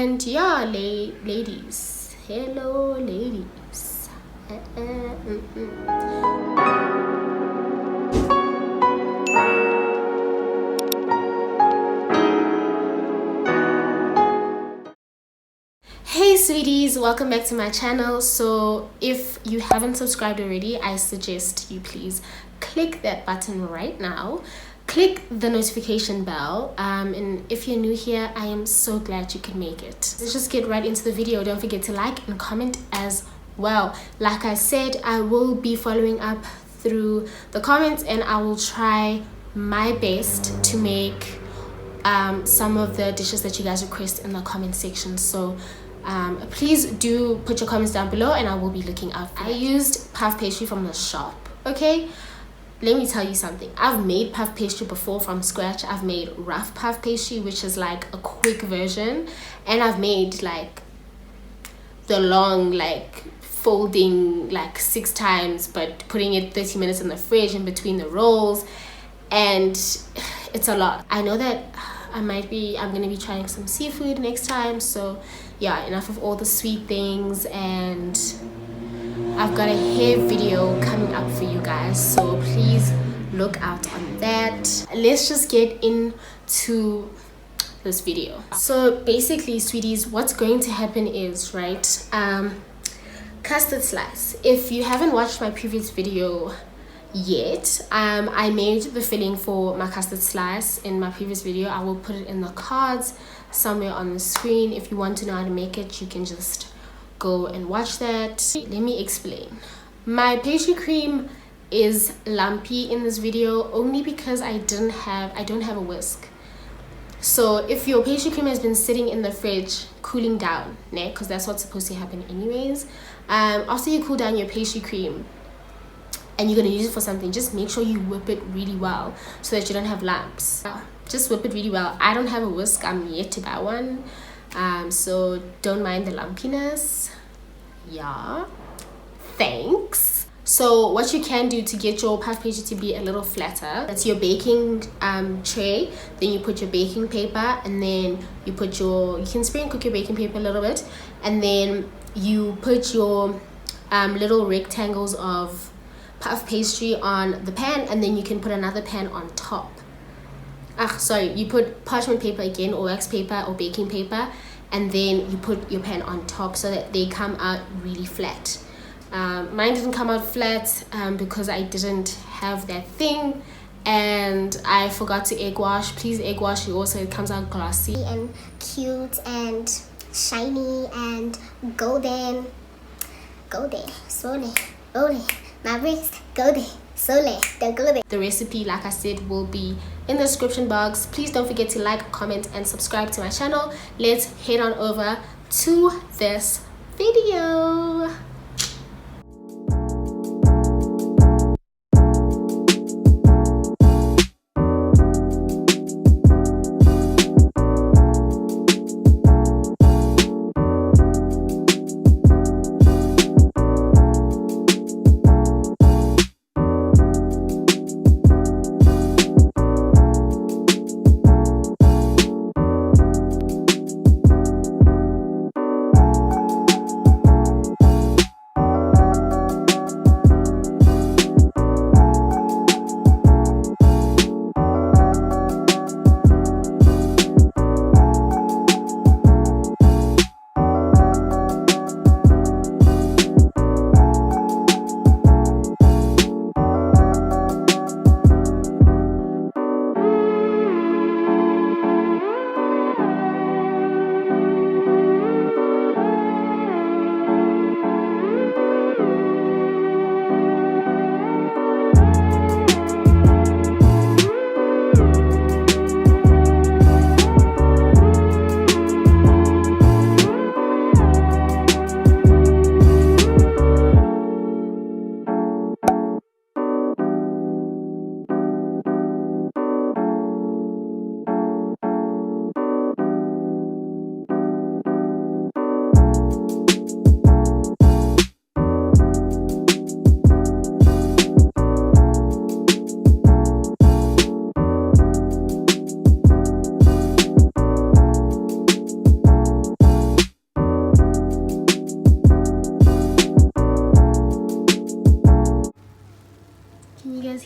And yeah, ladies, hello ladies. Hey sweeties, welcome back to my channel. So if you haven't subscribed already, I suggest you please click that button right now, click the notification bell, and if you're new here, I am so glad you could make it. Let's just get right into the video. Don't forget to like and comment as well. Like I said, I will be following up through the comments, and I will try my best to make some of the dishes that you guys request in the comment section. So please do put your comments down below, and I will be looking out for it. I used puff pastry from the shop. Okay, let me tell you something. I've made puff pastry before from scratch. I've made rough puff pastry, which is like a quick version, and I've made like the long, like folding like 6 times, but putting it 30 minutes in the fridge in between the rolls, and it's a lot. I know that I'm gonna be trying some seafood next time. So yeah, enough of all the sweet things, and I've got a hair video coming up for you guys, so please look out on that. Let's just get into this video. So basically, sweeties, what's going to happen is, right, custard slice. If you haven't watched my previous video yet, I made the filling for my custard slice in my previous video. I will put it in the cards somewhere on the screen. If you want to know how to make it, you can just go and watch that. Let me explain. My pastry cream is lumpy in this video only because I don't have a whisk. So if your pastry cream has been sitting in the fridge cooling down, because that's what's supposed to happen anyways, after you cool down your pastry cream and you're going to use it for something, just make sure you whip it really well so that you don't have lumps. Just whip it really well. I don't have a whisk. I'm yet to buy one. So don't mind the lumpiness. Yeah, thanks. So what you can do to get your puff pastry to be a little flatter, that's your baking tray. Then you put your baking paper, and then you can spray and cook your baking paper a little bit, and then you put your little rectangles of puff pastry on the pan, and then you can put another pan on top. You put parchment paper again, or wax paper, or baking paper, and then you put your pan on top so that they come out really flat. Mine didn't come out flat because I didn't have that thing, and I forgot to egg wash. Please egg wash yours so it comes out glossy and cute and shiny and golden. Slowly, my wrist, golden. The recipe, like I said, will be in the description box. Please don't forget to like, comment, and subscribe to my channel. Let's head on over to this video.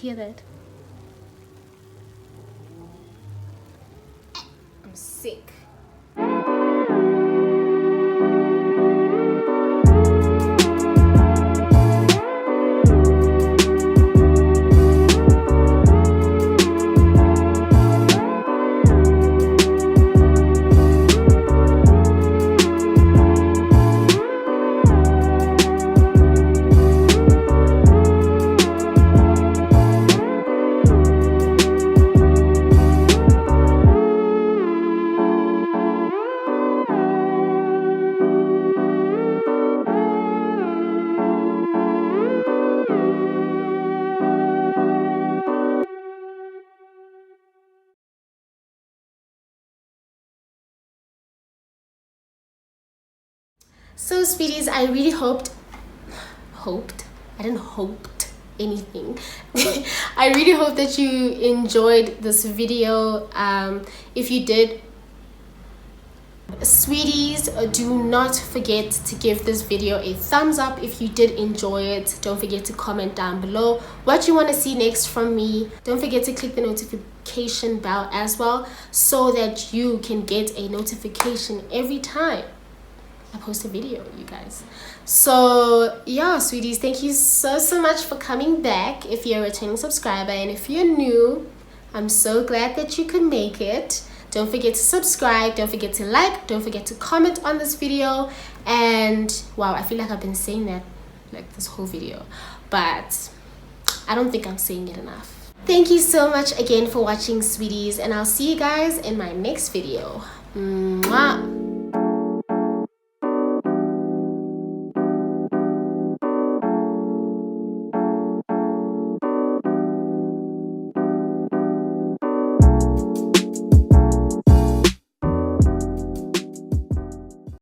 hear that? I'm sick. So sweeties, I really hoped I didn't hoped anything. I really hope that you enjoyed this video. If you did, sweeties, do not forget to give this video a thumbs up if you did enjoy it. Don't forget to comment down below what you want to see next from me. Don't forget to click the notification bell as well, so that you can get a notification every time I post a video, you guys. So yeah, sweeties, thank you so much for coming back if you're a returning subscriber, and if you're new, I'm so glad that you could make it. Don't forget to subscribe, don't forget to like, don't forget to comment on this video. And wow, I feel like I've been saying that like this whole video, but I don't think I'm saying it enough. Thank you so much again for watching, sweeties, and I'll see you guys in my next video. Mwah.